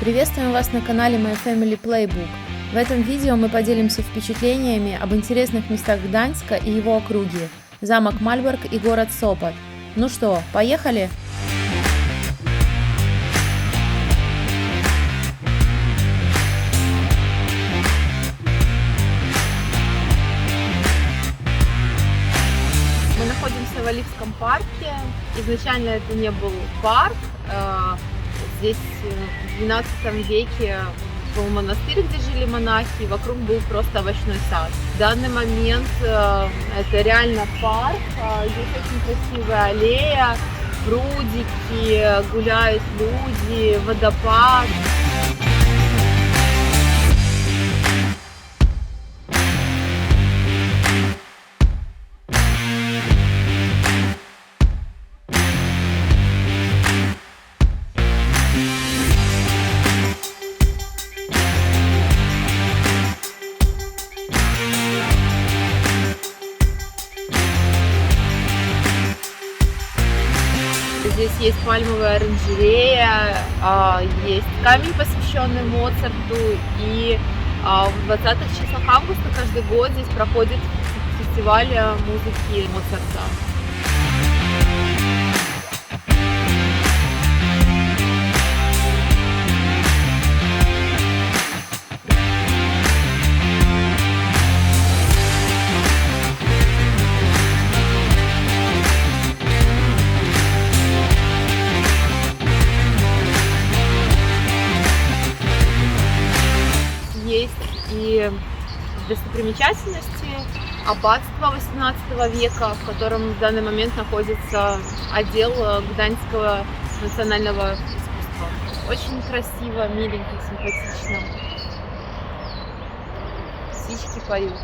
Приветствуем вас на канале My Family Playbook. В этом видео мы поделимся впечатлениями об интересных местах Гданьска и его округи, замок Мальборг и город Сопот. Ну что, поехали? Мы находимся в Оливском парке. Изначально это не был парк. Здесь в 12 веке был монастырь, где жили монахи, вокруг был просто овощной сад. В данный момент это реально парк, здесь очень красивая аллея, прудики, гуляют люди, водопад. Здесь есть пальмовая оранжерея, есть камень, посвященный Моцарту, и в 20-х числах августа каждый год здесь проходит фестиваль музыки Моцарта. Есть и достопримечательности, аббатство XVIII века, в котором в данный момент находится отдел Гданьского национального искусства. Очень красиво, миленько, симпатично. Птички поют.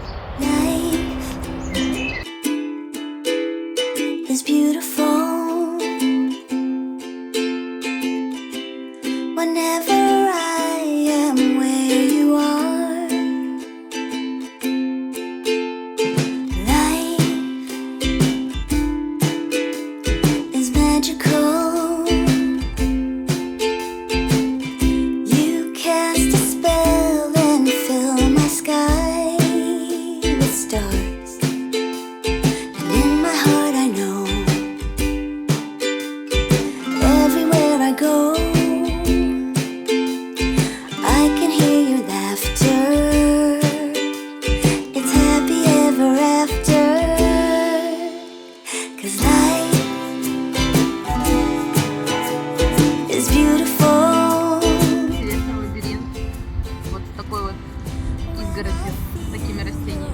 С такими растениями.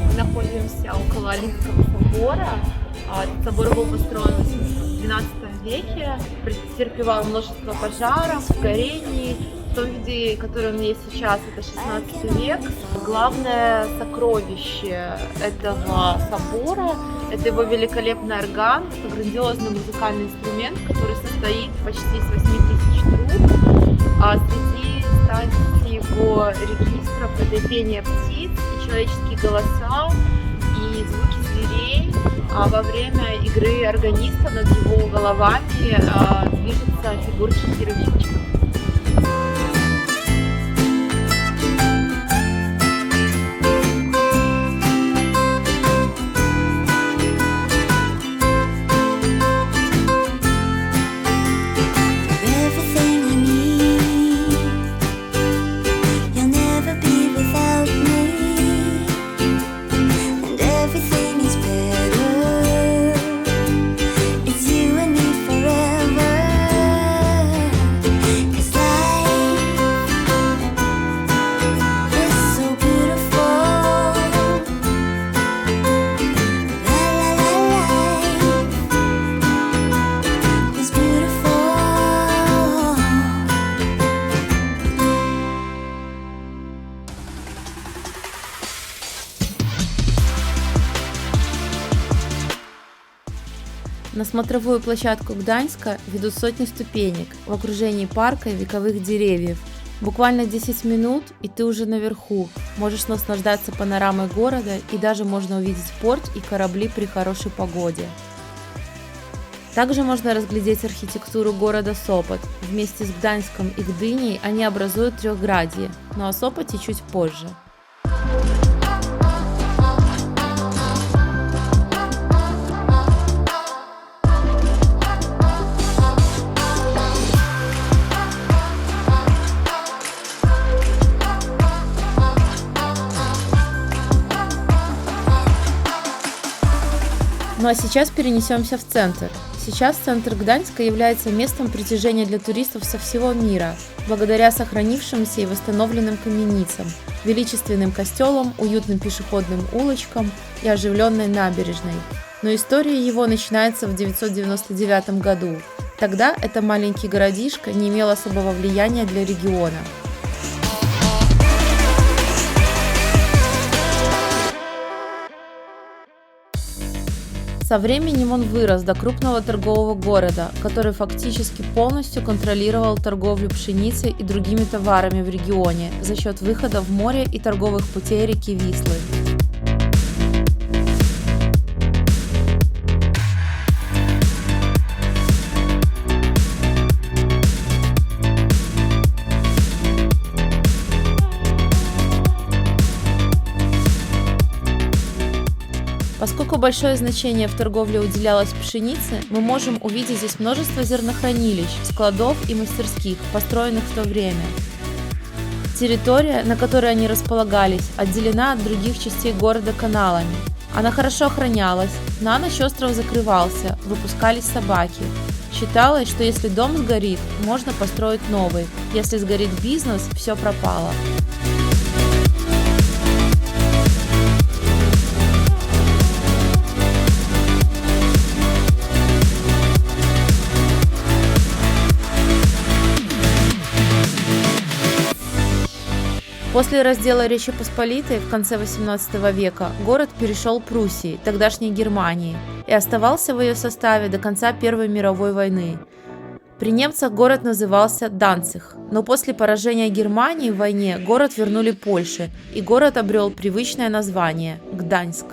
Мы находимся около Оливского собора. Этот собор был построен в XII веке, претерпевал множество пожаров, горений. В том виде, который он есть сейчас, это 16 век. Главное сокровище этого собора – это его великолепный орган, это грандиозный музыкальный инструмент, который состоит почти из 8000 труб. Среди статей его регистров – это пение птиц, и человеческие голоса, и звуки зверей. А во время игры органиста над его головами движется фигурки кировичков. На смотровую площадку Гданьска ведут сотни ступенек в окружении парка и вековых деревьев. Буквально 10 минут, и ты уже наверху. Можешь наслаждаться панорамой города, и даже можно увидеть порт и корабли при хорошей погоде. Также можно разглядеть архитектуру города Сопот. Вместе с Гданьском и Гдыней они образуют трехградье, но о Сопоте чуть позже. Ну а сейчас перенесемся в центр. Сейчас центр Гданьска является местом притяжения для туристов со всего мира, благодаря сохранившимся и восстановленным каменицам, величественным костелам, уютным пешеходным улочкам и оживленной набережной. Но история его начинается в 999 году. Тогда это маленький городишко не имел особого влияния для региона. Со временем он вырос до крупного торгового города, который фактически полностью контролировал торговлю пшеницей и другими товарами в регионе за счет выхода в море и торговых путей реки Вислы. Поскольку большое значение в торговле уделялось пшенице, мы можем увидеть здесь множество зернохранилищ, складов и мастерских, построенных в то время. Территория, на которой они располагались, отделена от других частей города каналами. Она хорошо охранялась, на ночь остров закрывался, выпускались собаки. Считалось, что если дом сгорит, можно построить новый, если сгорит бизнес, все пропало. После раздела Речи Посполитой в конце XVIII века город перешел Пруссии, тогдашней Германии, и оставался в ее составе до конца Первой мировой войны. При немцах город назывался Данциг, но после поражения Германии в войне город вернули Польше, и город обрел привычное название – Гданьск.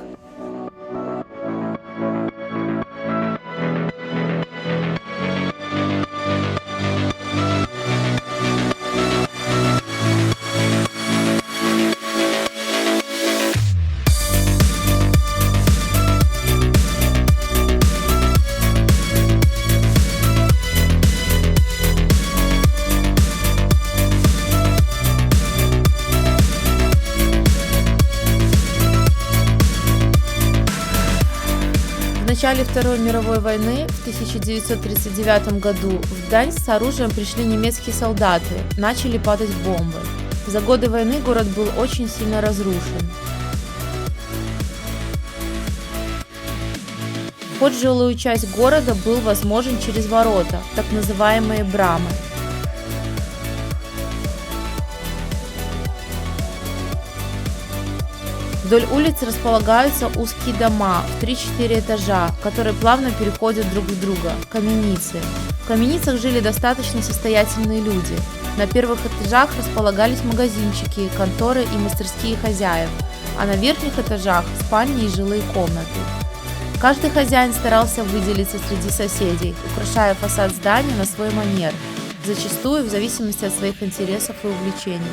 В начале Второй мировой войны в 1939 году в Гданьск с оружием пришли немецкие солдаты, начали падать бомбы. За годы войны город был очень сильно разрушен. Вход в жилую часть города был возможен через ворота, так называемые брамы. Вдоль улиц располагаются узкие дома в 3-4 этажа, которые плавно переходят друг в друга – каменицы. В каменицах жили достаточно состоятельные люди. На первых этажах располагались магазинчики, конторы и мастерские хозяев, а на верхних этажах – спальни и жилые комнаты. Каждый хозяин старался выделиться среди соседей, украшая фасад здания на свой манер, зачастую в зависимости от своих интересов и увлечений.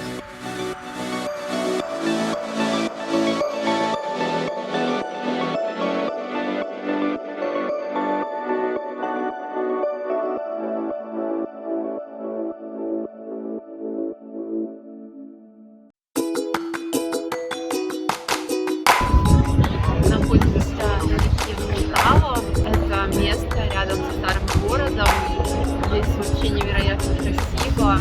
Место рядом со старым городом. Здесь вообще невероятно красиво.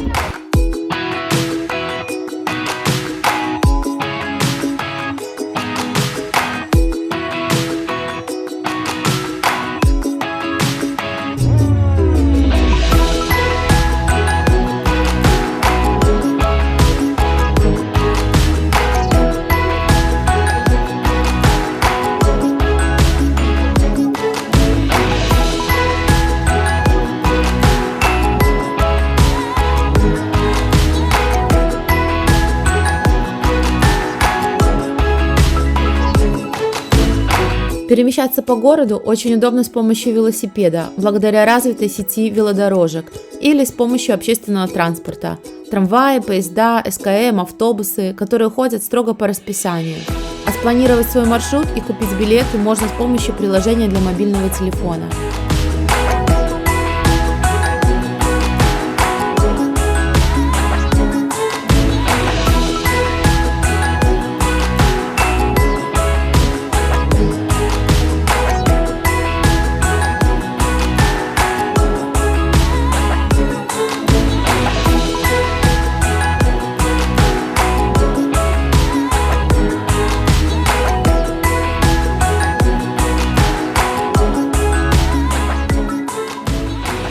Перемещаться по городу очень удобно с помощью велосипеда, благодаря развитой сети велодорожек, или с помощью общественного транспорта – трамваи, поезда, СКМ, автобусы, которые ходят строго по расписанию. А спланировать свой маршрут и купить билеты можно с помощью приложения для мобильного телефона.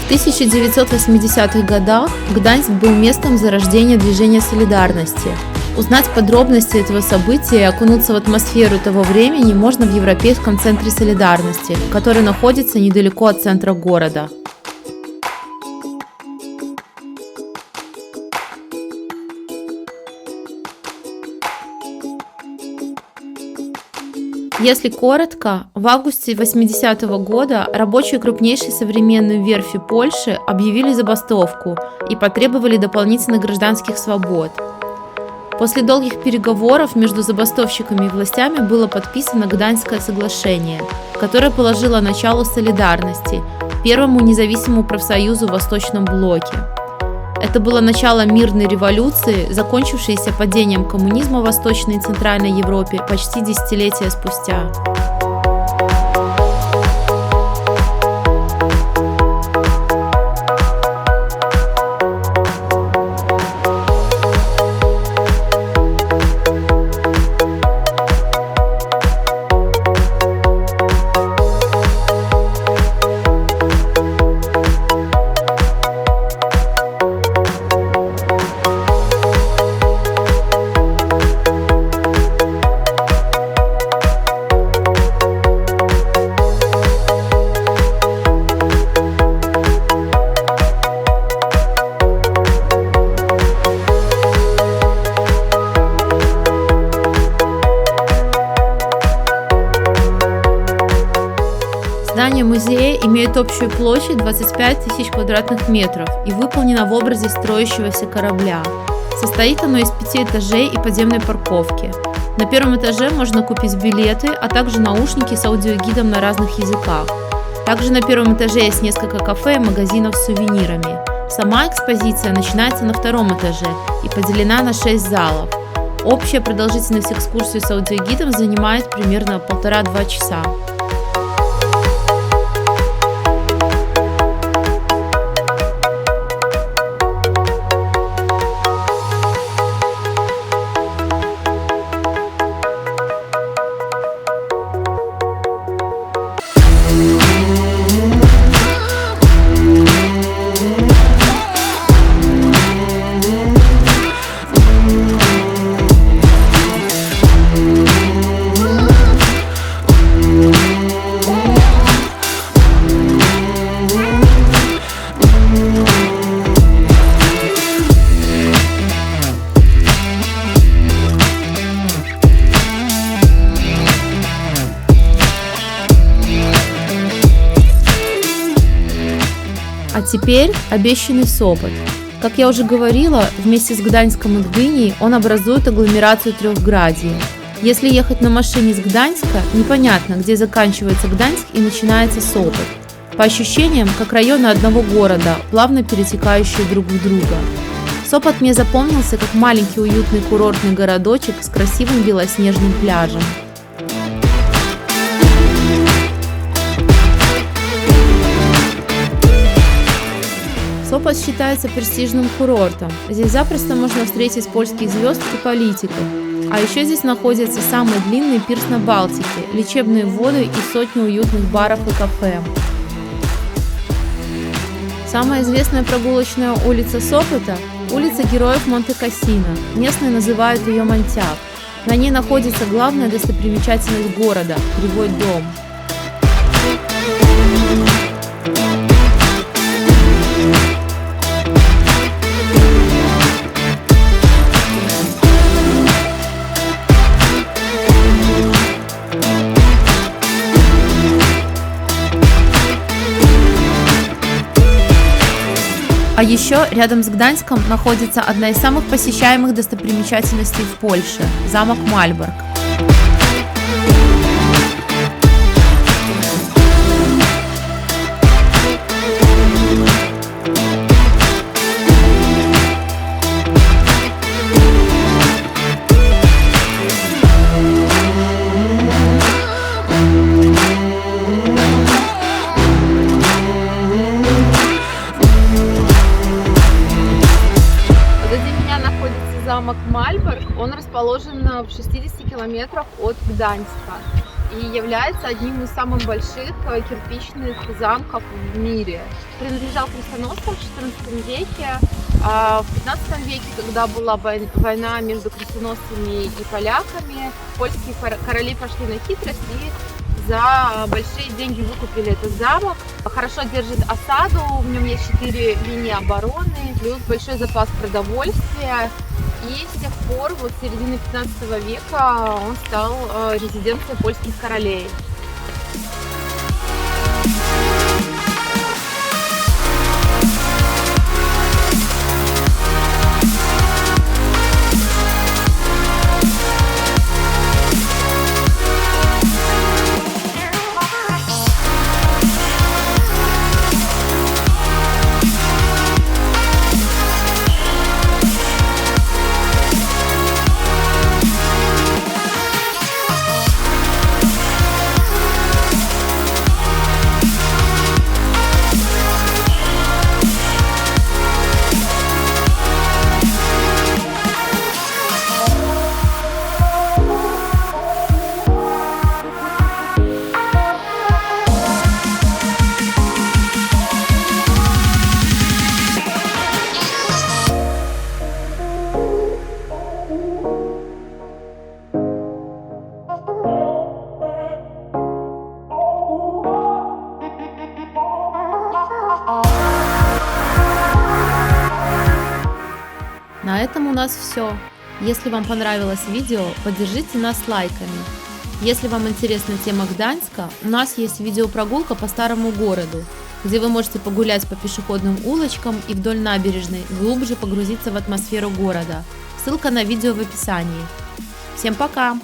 В 1980-х годах Гданьск был местом зарождения движения солидарности. Узнать подробности этого события и окунуться в атмосферу того времени можно в Европейском центре солидарности, который находится недалеко от центра города. Если коротко, в августе 80-го года рабочие крупнейшей современной верфи Польши объявили забастовку и потребовали дополнительных гражданских свобод. После долгих переговоров между забастовщиками и властями было подписано Гданьское соглашение, которое положило начало солидарности, первому независимому профсоюзу в Восточном блоке. Это было начало мирной революции, закончившейся падением коммунизма в Восточной и Центральной Европе почти десятилетия спустя. Здание музея имеет общую площадь 25 тысяч квадратных метров и выполнено в образе строящегося корабля. Состоит оно из 5 этажей и подземной парковки. На первом этаже можно купить билеты, а также наушники с аудиогидом на разных языках. Также на первом этаже есть несколько кафе и магазинов с сувенирами. Сама экспозиция начинается на втором этаже и поделена на 6 залов. Общая продолжительность экскурсии с аудиогидом занимает примерно 1,5–2 часа. А теперь обещанный Сопот. Как я уже говорила, вместе с Гданьском и Гдыней он образует агломерацию Трехградии. Если ехать на машине с Гданьска, непонятно, где заканчивается Гданьск и начинается Сопот. По ощущениям, как районы одного города, плавно перетекающие друг в друга. Сопот мне запомнился как маленький уютный курортный городочек с красивым белоснежным пляжем. Сопот считается престижным курортом. Здесь запросто можно встретить польских звезд и политиков. А еще здесь находится самый длинный пирс на Балтике, лечебные воды и сотни уютных баров и кафе. Самая известная прогулочная улица Сопота – улица Героев Монте-Кассино. Местные называют ее Монтяк. На ней находится главная достопримечательность города – Кривой дом. А еще рядом с Гданьском находится одна из самых посещаемых достопримечательностей в Польше – замок Мальборг. Замок Мальборг, он расположен в 60 километрах от Гданьска и является одним из самых больших кирпичных замков в мире. Принадлежал крестоносцам в XIV веке. В XV веке, когда была война между крестоносцами и поляками, польские короли пошли на хитрость и за большие деньги выкупили этот замок. Хорошо держит осаду, в нем есть 4 линии обороны, плюс большой запас продовольствия. И с тех пор, вот с середины 15 века, он стал резиденцией польских королей. На этом у нас все. Если вам понравилось видео, поддержите нас лайками. Если вам интересна тема Гданьска, у нас есть видеопрогулка по старому городу, где вы можете погулять по пешеходным улочкам и вдоль набережной, глубже погрузиться в атмосферу города. Ссылка на видео в описании. Всем пока!